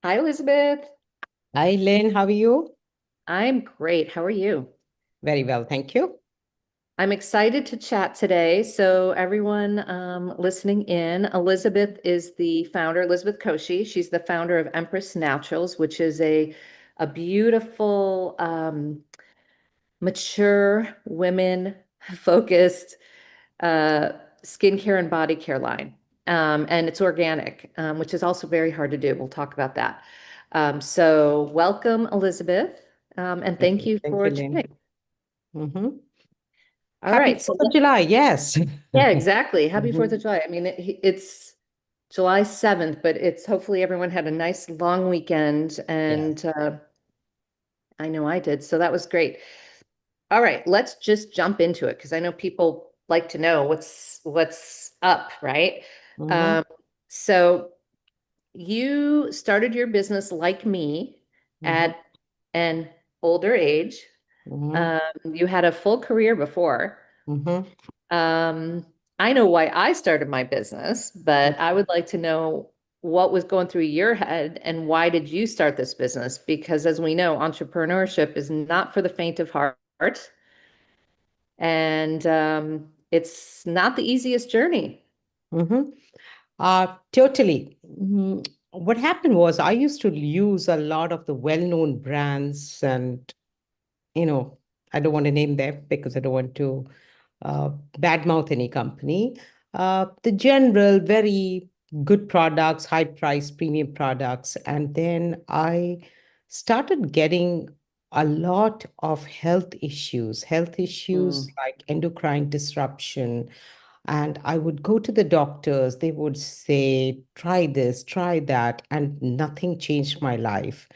Hi, Elizabeth. Hi, Lynn. How are you? I'm great. How are you? Very well, thank you. I'm excited to chat today. So, everyone listening in, Elizabeth is the founder, Elizabeth Koshy. She's the founder of Empress Naturals, which is a beautiful, mature, women focused skincare and body care line. And it's organic, which is also very hard to do. We'll talk about that. So, welcome, Elizabeth, and thank you Thank for you, Lynn. chatting. hmm All Happy right. 4th of July. Yes. Yeah, exactly. Happy Fourth Mhm. of July. I mean, it's July 7th, but it's hopefully everyone had a nice long weekend, Yes. and I know I did. So that was great. All right, let's just jump into it because I know people like to know what's up, right? hmm Um, so you started your business like me hmm at an older age. hmm Um, you had a full career before. hmm Um, I know why I started my business, but I would like to know what was going through your head and why did you start this business? Because as we know, entrepreneurship is not for the faint of heart, and it's not the easiest journey. hmm Totally. What happened was I used to use a lot of the well-known brands, and you know, I don't want to name them because I don't want to uh, badmouth any company. The general, very good products, high price, premium products. And then I started getting a lot of health issues Mm. like endocrine disruption. And I would go to the doctors, they would say, try this, try that, and nothing changed my life.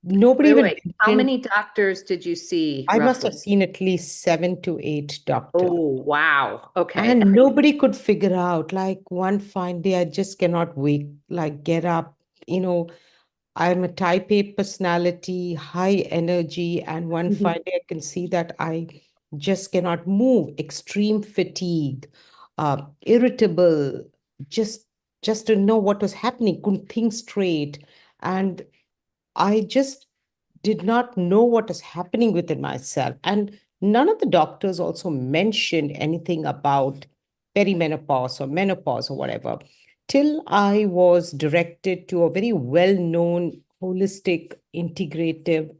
Nobody even Wait. How mentioned. many doctors did you see I must have roughly? seen at least 7 to 8 doctors. Oh, wow. Okay. And nobody could figure out, like one fine day, I just cannot wake, like get up. You know, I'm a type A personality, high energy, and one Mhm. fine day I can see that I just cannot move, extreme fatigue, irritable, just just to know what was happening, couldn't think straight. And I just did not know what was happening within myself. And none of the doctors also mentioned anything about perimenopause or menopause or whatever, till I was directed to a very well known holistic integrative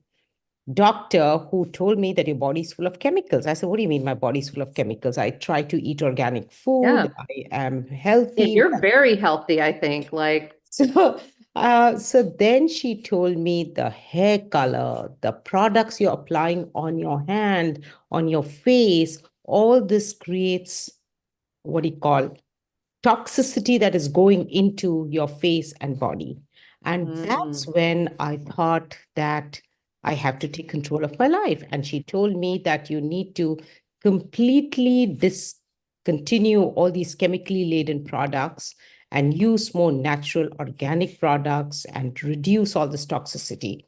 doctor who told me that your body's full of chemicals. I said, what do you mean my body's full of chemicals? I try to eat organic food, Yeah. I am Yeah, healthy. you're very healthy, I think. Like, So then she told me the hair color, the products you're applying on your hand, on your face, all this creates what do you call toxicity that is going into your face and body. And that's mm, when I thought that I have to take control of my life. And she told me that you need to completely discontinue all these chemically laden products and use more natural organic products and reduce all this toxicity.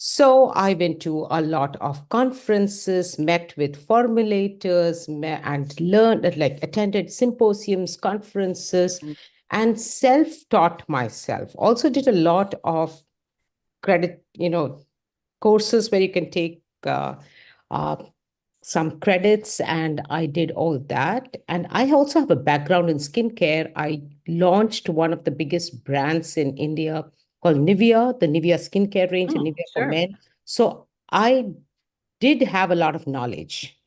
So I went to a lot of conferences, met with formulators, and learned, like attended symposiums, conferences, mm, and self-taught myself. Also did a lot of credit, courses where you can take uh, some credits, and I did all that. And I also have a background in skincare. I launched one of the biggest brands in India called Nivea, the Nivea skincare range, and Nivea for sure. men. So I did have a lot of knowledge.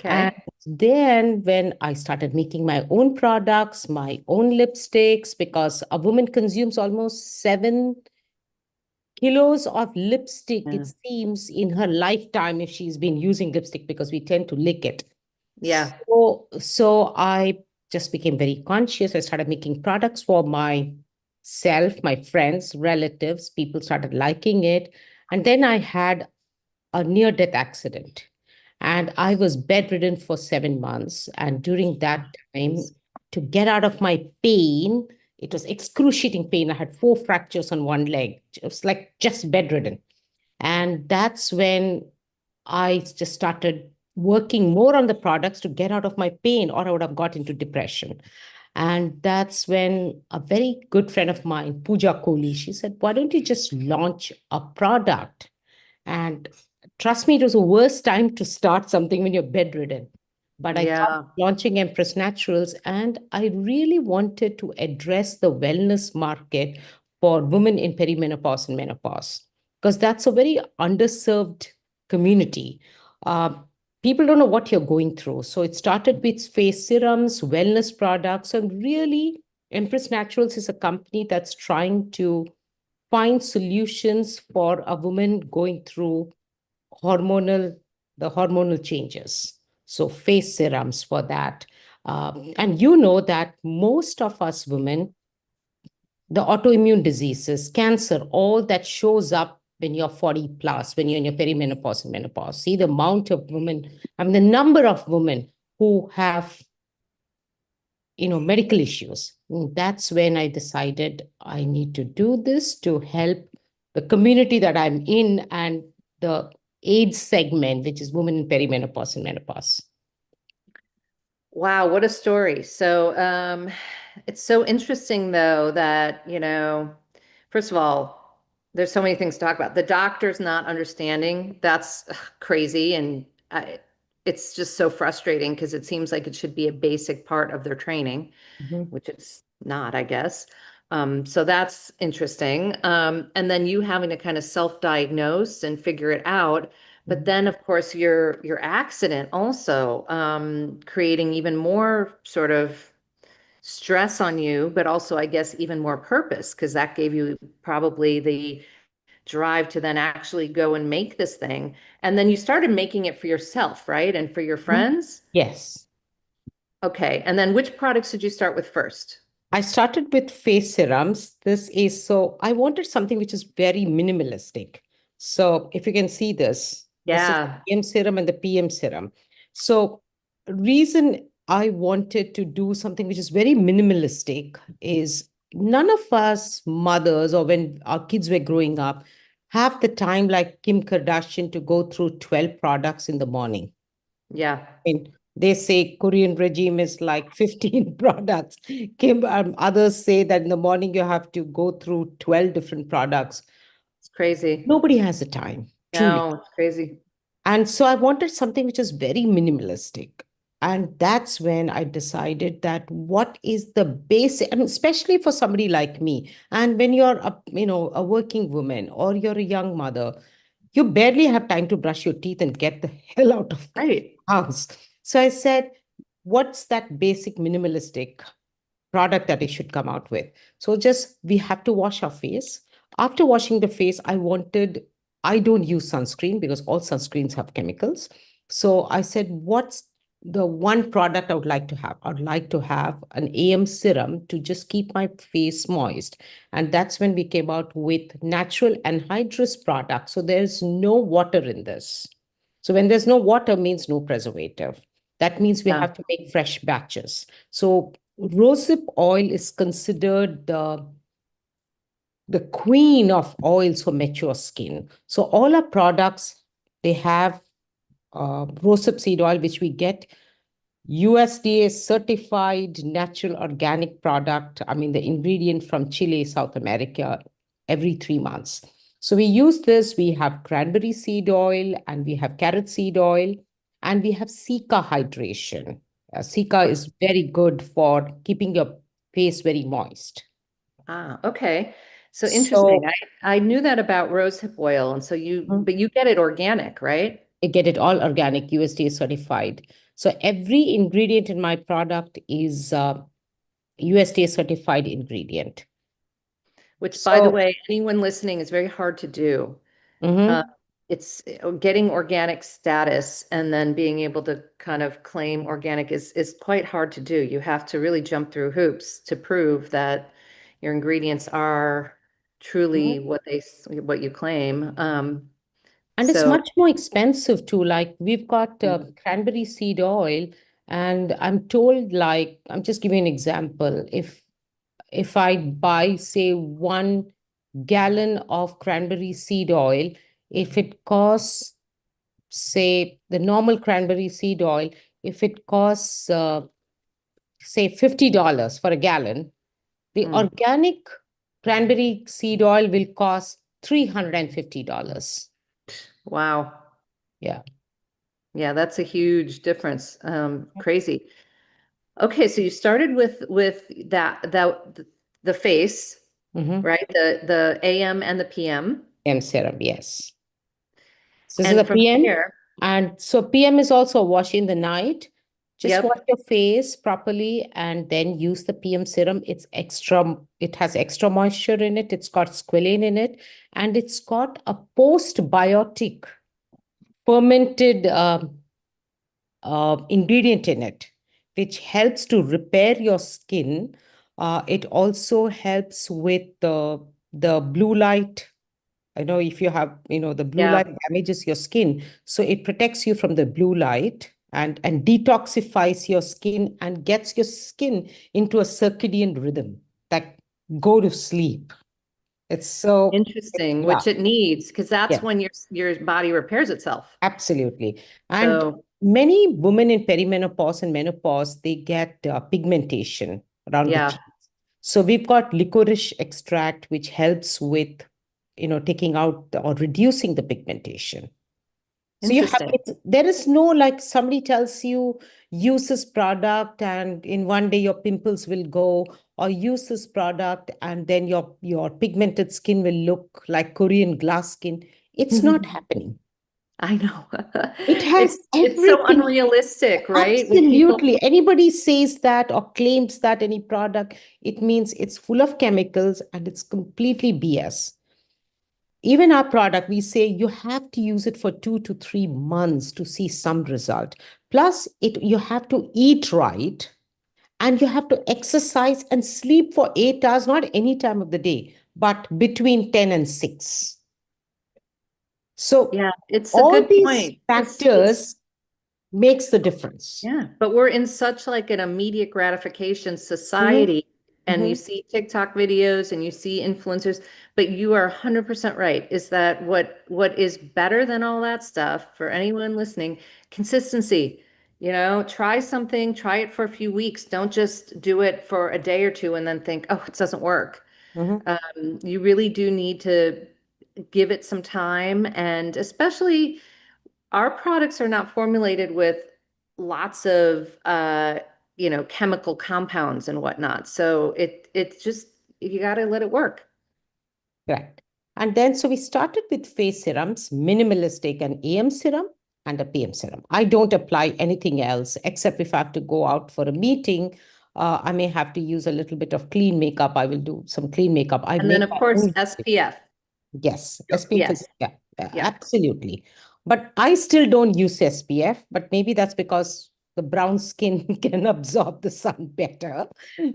And Okay. then when I started making my own products, my own lipsticks, because a woman consumes almost 7 kilos of lipstick, it Yeah. seems, in her lifetime if she's been using lipstick because we tend to lick it. Yeah. So I just became very conscious. I started making products for myself, my friends, relatives. People started liking it. And then I had a near death accident. And I was bedridden for 7 months. And during Oh, that time, geez. to get out of my pain, it was excruciating pain. I had 4 fractures on one leg. It was like just bedridden. And that's when I just started working more on the products to get out of my pain, or I would have got into depression. And that's when a very good friend of mine, Pooja Kohli, she said, why don't you just launch a product? And trust me, it was the worst time to start something when you're bedridden. But I thought Yeah. launching Empress Naturals, and I really wanted to address the wellness market for women in perimenopause and menopause, because that's a very underserved community. Uh, People don't know what you're going through. So it started with face serums, wellness products, and really, Empress Naturals is a company that's trying to find solutions for a woman going through hormonal the hormonal changes. So face serums for that. And you know that most of us women, the autoimmune diseases, cancer, all that shows up when you're 40 plus, when you're in your perimenopause and menopause. See the amount of women, I mean, the number of women who have, medical issues. That's when I decided I need to do this to help the community that I'm in and the age segment, which is women in perimenopause and menopause. Wow, what a story. So, it's so interesting though that, first of all, there's so many things to talk about. The doctor's not understanding, that's crazy. And it's just so frustrating because it seems like it should be a basic part of their training, Mhm. which it's not, I guess. So that's interesting. And then you having to kind of self-diagnose and figure it out. But Mhm. then, of course, your accident also creating even more sort of stress on you, but also, I guess, even more purpose because that gave you probably the drive to then actually go and make this thing. And then you started making it for yourself, right? And for your Mhm. friends. Yes. Okay. And then which products did you start with first? I started with face serums. I wanted something which is very minimalistic. So if you can see this is Yeah. the M serum and the PM serum. So reason I wanted to do something which is very minimalistic is none of us mothers or when our kids were growing up have the time like Kim Kardashian to go through 12 products in the morning. Yeah. Mean, they say Korean regime is like 15 products. Others say that in the morning you have to go through 12 different products. It's crazy. Nobody has the time, truly. No, it's crazy. And so I wanted something which is very minimalistic. And that's when I decided that what is the basic, I mean, especially for somebody like me. And when you're a working woman or you're a young mother, you barely have time to brush your teeth and get the hell out of the Right. house. So I said, what's that basic minimalistic product that I should come out with? So just we have to wash our face. After washing the face, I don't use sunscreen because all sunscreens have chemicals. So I said, what's the one product I would like to have? I'd like to have an AM serum to just keep my face moist. And that's when we came out with natural anhydrous product. So there's no water in this. So when there's no water means no preservative. That means we Yeah. have to make fresh batches. So rosehip oil is considered the queen of oils for mature skin. So all our products, they have rosehip seed oil, which we get USDA certified natural organic product. I mean, the ingredient from Chile, South America, every 3 months. So we use this. We have cranberry seed oil and we have carrot seed oil and we have Sika hydration. Sika is very good for keeping your face very moist. Ah, okay. So interesting. So I knew that about rosehip oil, and so but you get it organic, right? I get it all organic, USDA certified. So every ingredient in my product is USDA certified ingredient. Which, by the So, way, anyone listening is very hard to do. Uh, mhm. it's getting organic status and then being able to kind of claim organic is quite hard to do. You have to really jump through hoops to prove that your ingredients are truly Mhm. what you claim. And it's So much more expensive too. Like we've got cranberry seed oil, and I'm told, like, I'm just giving an example. If I buy, say, 1 gallon of cranberry seed oil, if it costs, say, the normal cranberry seed oil, if it costs say $50 for a gallon, the Mm. organic cranberry seed oil will cost $350. Wow. Yeah. Yeah, that's a huge difference. Crazy. Okay, so you started with the face, Mm-hmm. right? The AM and the PM. M serum, yes. So this is And the from PM. here, And so PM is also wash in the night. Just wash yep, your face properly and then use the PM serum. It has extra moisture in it. It's got squalane in it, and it's got a postbiotic fermented ingredient in it, which helps to repair your skin. It also helps with the blue light. I know if you have, the blue light yeah, damages your skin. So it protects you from the blue light and detoxifies your skin and gets your skin into a circadian rhythm that go to sleep. It's so, interesting, yeah, which it needs because that's yes, when your body repairs itself. absolutely. And So many women in perimenopause and menopause, they get pigmentation around the yeah, cheeks. So we've got licorice extract, which helps with, taking out or reducing the pigmentation. So you have interesting. it, there is no like somebody tells you use this product and in one day your pimples will go, or use this product and then your pigmented skin will look like Korean glass skin. It's not happening. I know. It has It's so everything. unrealistic, right? When people, Absolutely. Anybody says that or claims that any product, it means it's full of chemicals and it's completely BS. Even our product, we say you have to use it for 2 to 3 months to see some result. Plus, you have to eat right and you have to exercise and sleep for 8 hours, not any time of the day, but between 10 and 6. So yeah, it's a all good these point. It's factors makes the difference. Yeah, but we're in such like an immediate gratification Mhm, society, and you mhm. see TikTok videos and you see influencers, but you are 100% right. Is that what is better than all that stuff for anyone listening? Consistency. Try something, try it for a few weeks. Don't just do it for a day or two and then think, oh, it doesn't work. Mhm. You really do need to give it some time, and especially our products are not formulated with lots of chemical compounds and whatnot. So it's just you got to let it work. Correct. And then, so we started with face serums, minimalistic, an AM serum and a PM serum. I don't apply anything else except if I have to go out for a meeting. I may have to use a little bit of clean makeup. I will do some clean makeup. I And then make of my course own. SPF. Yes, SPF is, Yes. yeah, Yeah. absolutely. But I still don't use SPF, but maybe that's because the brown skin can absorb the sun better.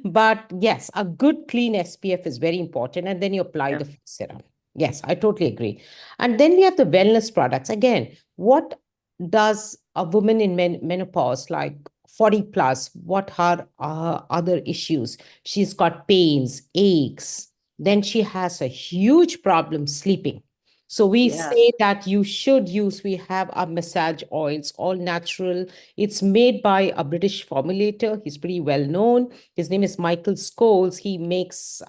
But yes, a good clean SPF is very important. And then you apply Yeah. the face serum. Yes, I totally agree. And then we have the wellness products. Again, what does a woman in menopause, like 40 plus, what are other issues? She's got pains, aches, then she has a huge problem sleeping. So we say Yes. that you should use, we have our massage oils, all natural. It's made by a British formulator. He's pretty well known. His name is Michael Scholes. He makes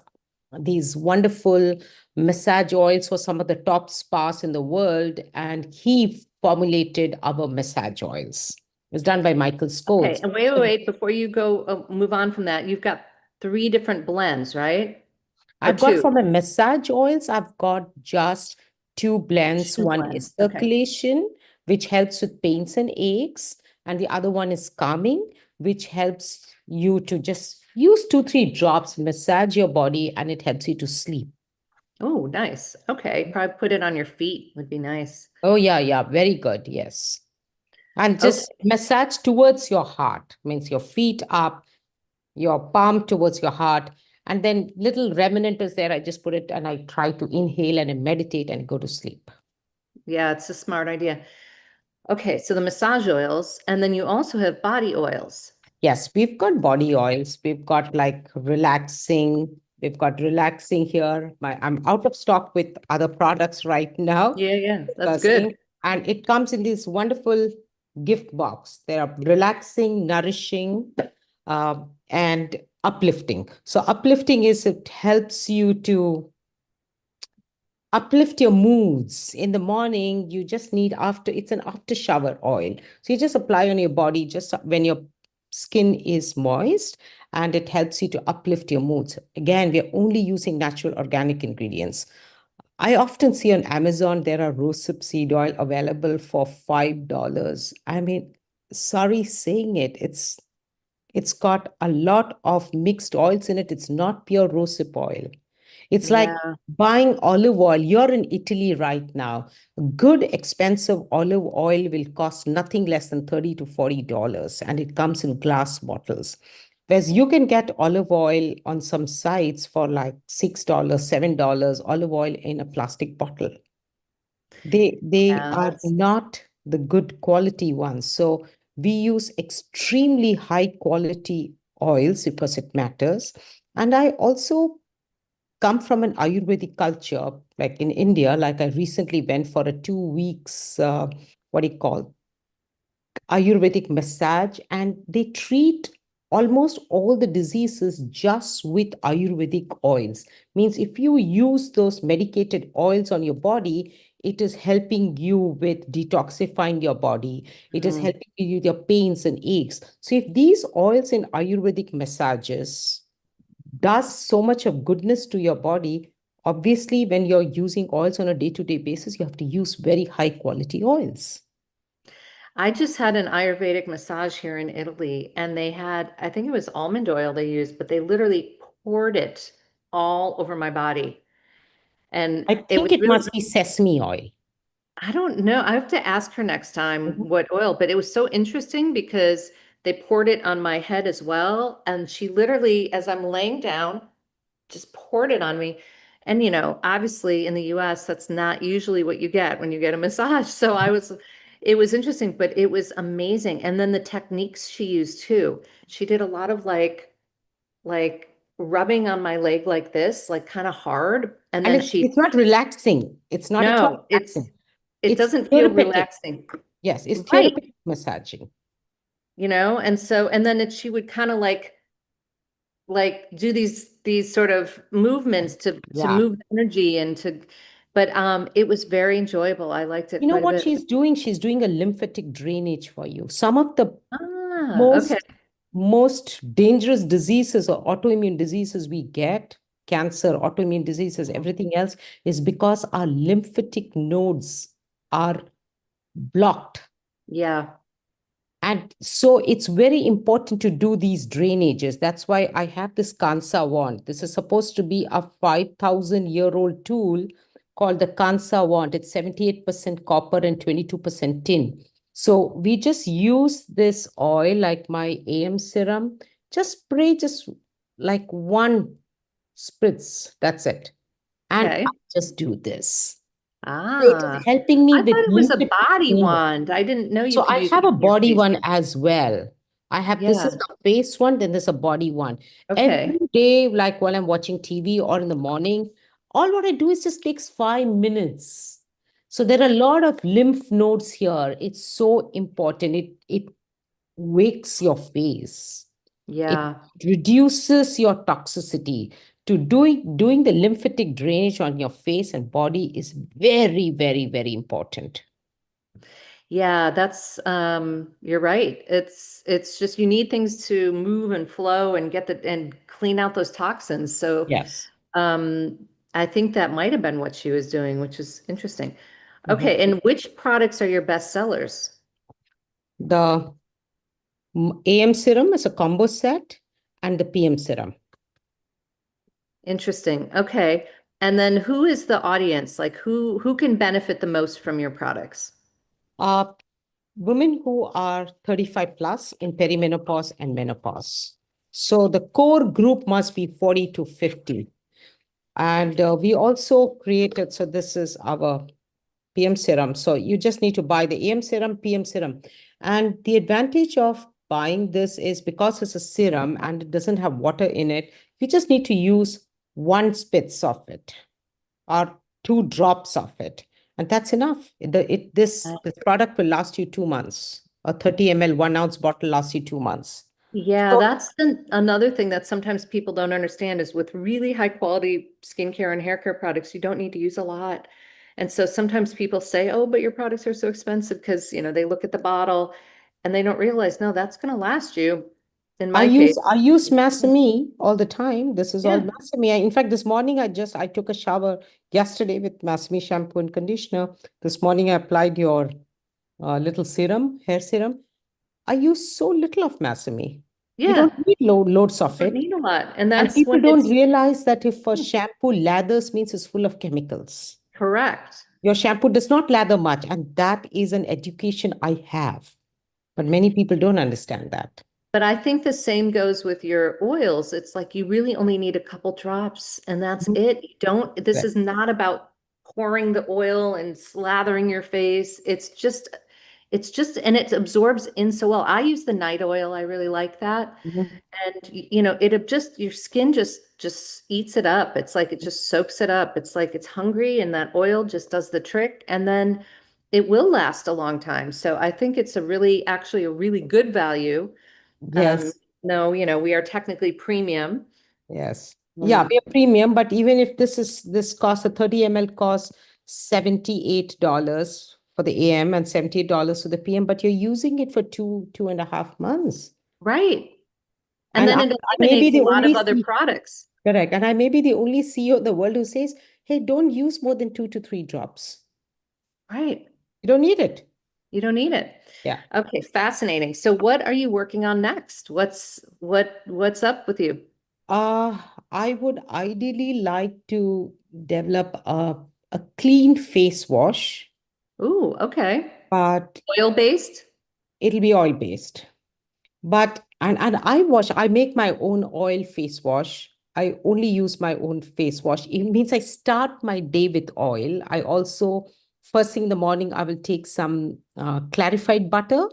these wonderful massage oils for some of the top spas in the world. And he formulated our massage oils. It's done by Michael Okay. Scholes. And wait. Before you go move on from that, you've got three different blends, right? Or I've got two? for my massage oils, I've got just two blends. Two One is blends. Okay. circulation, which helps with pains and aches, and the other one is calming, which helps you to just use 2, 3 drops, massage your body, and it helps you to sleep. Oh, nice. Okay. Probably put it on your feet would be nice. Oh, yeah, yeah, very good. Yes. And just Okay. massage towards your heart, means your feet up, your palm towards your heart. And then little remnant is there. I just put it and I try to inhale and I meditate and go to sleep. Yeah, it's a smart idea. Okay, so the massage oils, and then you also have body oils. Yes, we've got body oils. We've got like relaxing. We've got relaxing here. I'm out of stock with other products right now. Yeah, that's Relaxing. good. And it comes in this wonderful gift box. They are relaxing, nourishing. and uplifting. So uplifting is it helps you to uplift your moods. In the morning, you just need after, it's an after shower oil. So you just apply on your body just when your skin is moist, and it helps you to uplift your moods. Again, we are only using natural organic ingredients. I often see on Amazon there are rosehip seed oil available for $5. I mean, sorry saying it, it's got a lot of mixed oils in it. It's not pure rosehip oil. It's like Yeah. buying olive oil. You're in Italy right now. Good, expensive olive oil will cost nothing less than $30 to $40, and it comes in glass bottles. Whereas you can get olive oil on some sites for like $6, $7, olive oil in a plastic bottle. They Yeah, are that's not the good quality ones. So we use extremely high quality oils because it matters. And I also come from an Ayurvedic culture, like in India, like I recently went for a 2 weeks, what do you call, Ayurvedic massage, and they treat almost all the diseases just with Ayurvedic oils. Means if you use those medicated oils on your body, it is helping you with detoxifying your body. It is mhm. helping you with your pains and aches. So if these oils in Ayurvedic massages does so much of goodness to your body, obviously when you're using oils on a day-to-day basis, you have to use very high quality oils. I just had an Ayurvedic massage here in Italy, and they had, I think it was almond oil they used, but they literally poured it all over my body. And I it think was it really, must be sesame oil. I don't know. I have to ask her next time Mhm. what oil, but it was so interesting because they poured it on my head as well. And she literally, as I'm laying down, just poured it on me. And, obviously in the US, that's not usually what you get when you get a massage. So it was interesting, but it was amazing. And then the techniques she used too. She did a lot of like rubbing on my leg like this, like kind of hard. And And then it's not relaxing. It's not at all no, relaxing. it It's doesn't feel therapeutic. relaxing. Yes, it's Right. therapeutic massaging. And then she would kind of like do these sort of movements to Yeah. move the energy and to but it was very enjoyable. I liked it You know quite a what bit. she's doing? She's doing a lymphatic drainage for you. Some of the Ah, okay. most dangerous diseases or autoimmune diseases we get, cancer, autoimmune diseases, everything else, is because our lymphatic nodes are blocked. Yeah. And so it's very important to do these drainages. That's why I have this Kansa wand. This is supposed to be a 5,000-year-old tool called the Kansa wand. It's 78% copper and 22% tin. So we just use this oil, like my AM serum, just spray just like one spritz. That's it. And I Okay. just do this. So it is Ah, helping me I with thought it was a lymphatic body drainage. wand. I didn't know you So could I use have a either of body these. one as well. I have this is Yeah. the face one, then there's a body one. Okay. Every day, like while I'm watching TV or in the morning, all what I do is just takes 5 minutes. So there are a lot of lymph nodes here. It's so important. It wakes your face. It Yeah. reduces your toxicity. To doing the lymphatic drainage on your face and body is very, very, very important. Yeah, that's you're right. It's just you need things to move and flow and get the and clean out those toxins. So Yes. um I think that might have been what she was doing, which is interesting. Mhm. Okay, and which products are your best sellers? The AM serum is a combo set, and the PM serum. Interesting. Okay. And then who is the audience? Like who can benefit the most from your products? Uh, Women who are 35 plus in perimenopause and menopause. So the core group must be 40 to 50. And we also created, so this is our PM serum. So you just need to buy the AM serum, PM serum. And the advantage of buying this is because it's a serum and it doesn't have water in it, you just need to use one spitz of it or 2 drops of it. And that's enough. This product will last you 2 months. A 30 ml 1 ounce bottle lasts you 2 months. Yeah, So another thing that sometimes people don't understand is with really high quality skincare and hair care products, you don't need to use a lot. And so sometimes people say, oh, but your products are so expensive because, they look at the bottle and they don't realize, no, that's going to last you. In I my case, use I use Masami all the time. This is all yeah, Masami. In fact, this morning I took a shower yesterday with Masami shampoo and conditioner. This morning I applied your little serum, hair serum. I use so little of Masami. You don't yeah, need loads of don't it. need a lot. And And that's people when don't it's realize that if a shampoo lathers means it's full of chemicals. correct. Your shampoo does not lather much, and that is an education I have. But many people don't understand that. But I think the same goes with your oils. It's like you really only need a couple drops and that's Mhm. it. You don't, this Right. is not about pouring the oil and slathering your face. And it absorbs in so well. I use the night oil. I really like that. Mhm. And your skin just eats it up. It's like it just soaks it up. It's like it's hungry and that oil just does the trick. And then it will last a long time. So I think it's actually a really good value. Um, Yes. no, we are technically premium. Yes. Yeah, Um, we are premium, but even if this costs a 30 ml costs $78 for the AM and $78 for the PM, but you're using it for 2.5 months. right. And And then I, it I may be eliminates a the lot only of other products. correct. And I may be the only CEO in the world who says, hey, don't use more than 2 to 3 drops. Right. You don't need it. You don't need it. Yeah. Okay, fascinating. So what are you working on next? What's up with you? Uh, I would ideally like to develop a clean face wash, Ooh, okay. but Oil based? it'll be oil based. But and I make my own oil face wash. I only use my own face wash. It means I start my day with oil. I also first thing in the morning I will take some clarified butter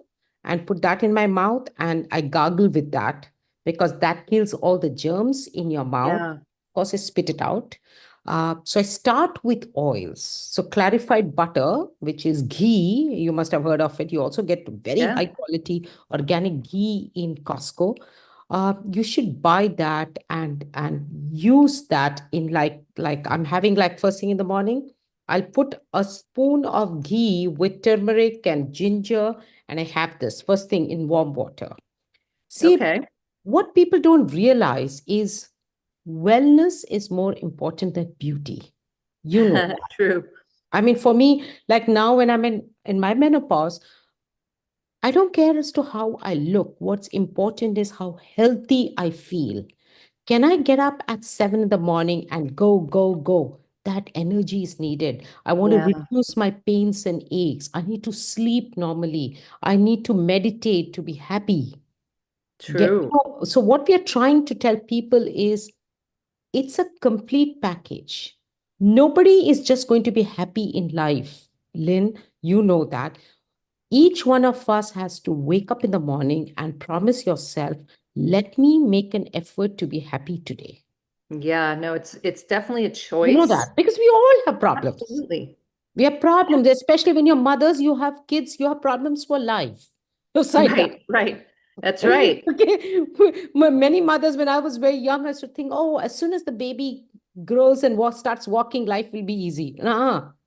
and put that in my mouth and I gargle with that because that kills all the germs in your mouth. Yeah. Of course, I spit it out. So I start with oils. So clarified butter, which is ghee, you must have heard of it. You also get very Yeah. high quality organic ghee in Costco. You should buy that and use that in like I'm having like first thing in the morning. I'll put a spoon of ghee with turmeric and ginger, and I have this first thing in warm water. See, Okay. what people don't realize is wellness is more important than beauty. You know that. True. I mean, for me, like now when I'm in my menopause, I don't care as to how I look. What's important is how healthy I feel. Can I get up at 7 in the morning and go, go, go? That energy is needed. I want to Yeah. reduce my pains and aches. I need to sleep normally. I need to meditate to be happy. True. So what we are trying to tell people is it's a complete package. Nobody is just going to be happy in life. Lynn, you know that. Each one of us has to wake up in the morning and promise yourself, let me make an effort to be happy today. Yeah, no, it's definitely a You know choice. that because we all have problems. Absolutely. We have problems, especially when you're mothers, you have kids, you have problems for life. Your side. Right, right. That's right. Okay. Many mothers, when I was very young, I used to think, oh, as soon as the baby grows and starts walking, life will be easy.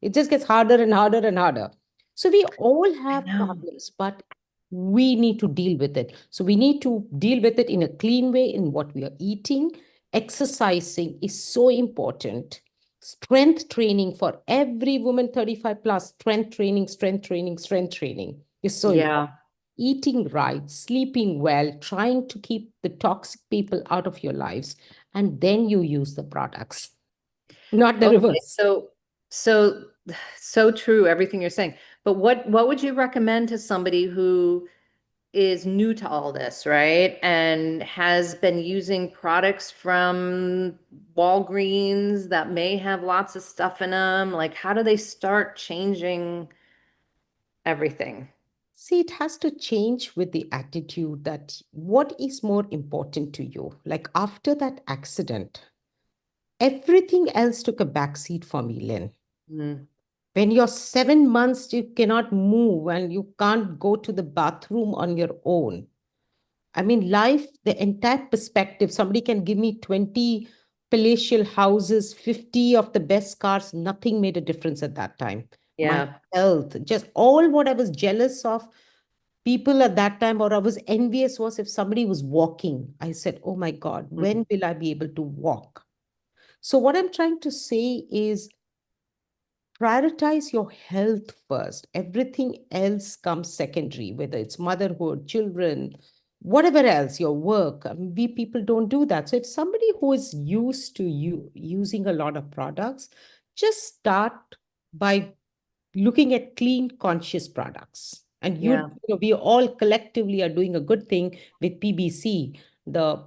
It just gets harder and harder and harder. So we all I have know. problems, but we need to deal with it. So we need to deal with it in a clean way in what we are eating. Exercising is so important. Strength training for every woman 35 plus, strength training, strength training, strength training is so important. Yeah. Eating right, sleeping well, trying to keep the toxic people out of your lives, and then you use the products, not the Okay, reverse. so so true everything you're saying. But what would you recommend to somebody who is new to all this, right? And has been using products from Walgreens that may have lots of stuff in them. Like, how do they start changing everything? See, it has to change with the attitude that what is more important to you? Like after that accident, everything else took a backseat for me, Lynn. Mm, When you're 7 months, you cannot move and you can't go to the bathroom on your own. I mean, life, the entire perspective. Somebody can give me 20 palatial houses, 50 of the best cars. Nothing made a difference at that time. My Yeah. health, just all what I was jealous of people at that time, or I was envious, was if somebody was walking. I said, oh my God, Mm. when will I be able to walk? So, what I'm trying to say is prioritize your health first. Everything else comes secondary, whether it's motherhood, children, whatever else, your work. I mean, we people don't do that. So if somebody who is used to you using a lot of products, just start by looking at clean, conscious products. And Yeah. we all collectively are doing a good thing with PBC. The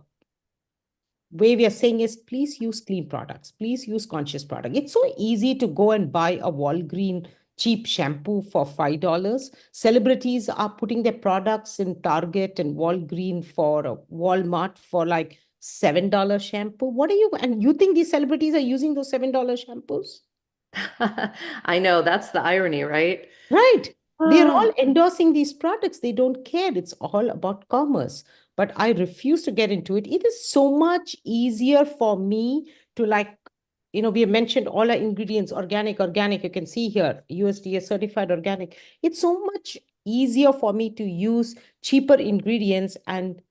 way we are saying is please use clean products, please use conscious product. It's so easy to go and buy a Walgreen cheap shampoo for $5. Celebrities are putting their products in Target and Walgreen for Walmart for like $7 shampoo. What are you, and you think these celebrities are using those $7 shampoos? I know that's the irony, right? Right. They're Oh, all endorsing these products. They don't care. It's all about commerce. But I refuse to get into it. It is so much easier for me to like, we have mentioned all our ingredients, organic, organic. You can see here, USDA certified organic. It's so much easier for me to use cheaper ingredients and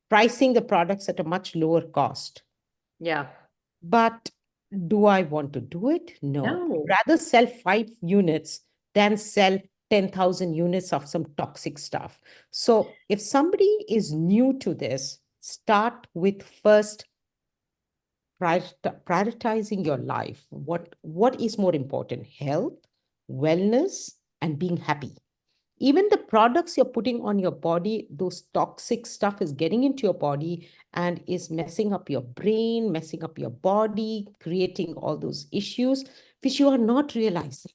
pricing the products at a much lower cost. yeah. But do I want to do it? No. I'd No. rather sell 5 units than sell 10,000 units of some toxic stuff. So if somebody is new to this, start with first prioritizing your life. What is more important? Health, wellness, and being happy. Even the products you're putting on your body, those toxic stuff is getting into your body and is messing up your brain, messing up your body, creating all those issues which you are not realizing.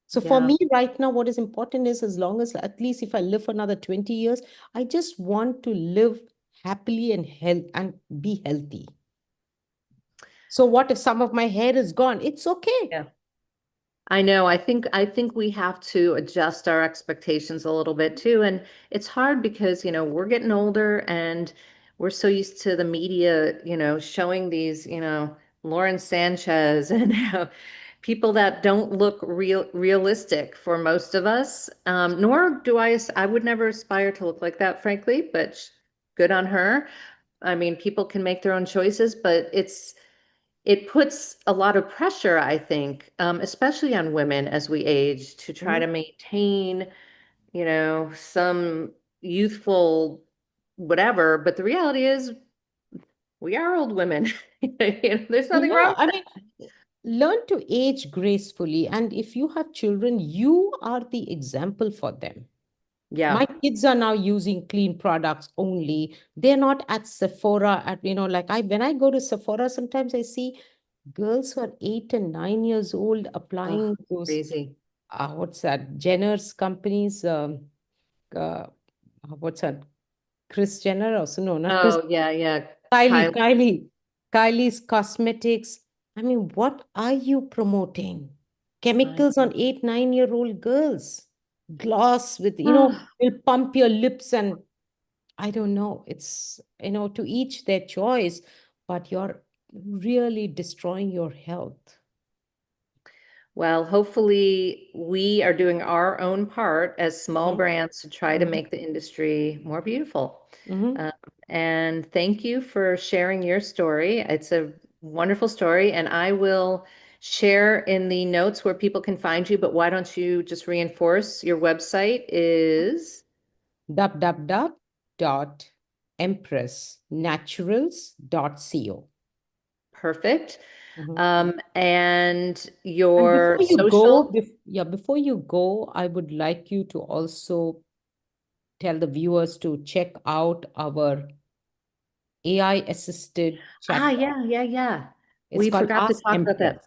So for Yeah. me right now, what is important is, as long as, at least if I live for another 20 years, I just want to live happily and be healthy. So what if some of my hair is gone? It's okay. Yeah. I know. I think we have to adjust our expectations a little bit too. And it's hard because, we're getting older and we're so used to the media, showing these, Lauren Sanchez and people that don't look realistic for most of us. Nor do I would never aspire to look like that, frankly, but good on her. I mean, people can make their own choices, but it puts a lot of pressure, I think, especially on women as we age, to try Mhm. to maintain, some youthful whatever. But the reality is, we are old women. There's nothing Yeah, wrong I with mean, learn to age gracefully. And if you have children, you are the example for them. that. My Yeah. kids are now using clean products only. They're not at Sephora like when I go to Sephora, sometimes I see girls who are 8 and 9 years old Oh, applying those, crazy. what's that, Jenner's companies, uh, what's that, Chris Jenner, or so, no, not Chris, Oh, yeah, yeah. Kylie, Kylie. Kylie, Kylie's Cosmetics. I mean, what are you promoting? I Chemicals on know. 8, 9-year-old girls. Gloss with, Oh, will pump your lips, and I don't know. It's, to each their choice, but you're really destroying your health. well, hopefully we are doing our own part as small Mhm, brands to try to mhm, make the industry more beautiful. mhm. Um, and thank you for sharing your story. It's a wonderful story, and I will share in the notes where people can find you, but why don't you just reinforce your website is www.empressnaturals.co. perfect. Mhm. And And your before you go, social. before you go, I would like you to also tell the viewers to check out our AI assisted Ah, chatbot. yeah, yeah, yeah. It's We called forgot to Ask talk about Empress. that.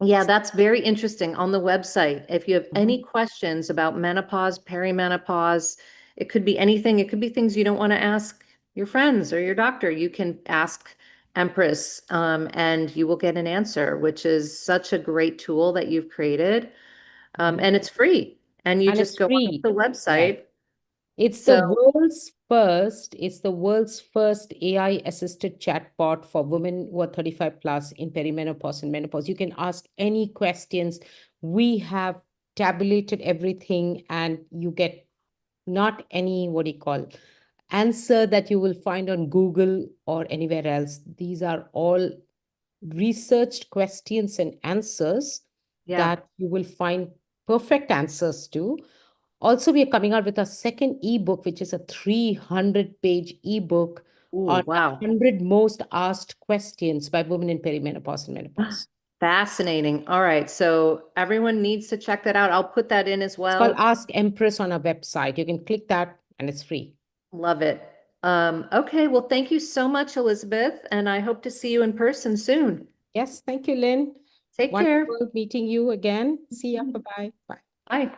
Yeah, that's very interesting on the website. If you have any Mhm. questions about menopause, perimenopause, it could be anything. It could be things you don't want to ask your friends or your doctor. You can ask Empress, and you will get an answer, which is such a great tool that you've created. Mhm. And it's free. And you And just it's go on free. the Yes. website. So, It's the world's first AI assisted chatbot for women who are 35 plus in perimenopause and menopause. You can ask any questions. We have tabulated everything and you get not any, what do you call, answer that you will find on Google or anywhere else. These are all researched questions and answers yeah. that you will find perfect answers to. Also, we are coming out with a second ebook, which is a 300-page ebook Ooh, on wow. the 100 most asked questions by women in perimenopause and menopause. Fascinating. All right. So everyone needs to check that out. I'll put that in as It's called well. Ask Empress on our website. You can click that and it's free. Love it. Okay. Well, thank you so much, Elizabeth, and I hope to see you in person soon. Yes, thank you, Lynn. Take care. Wonderful meeting you again. See ya. Bye-bye. Bye. Bye.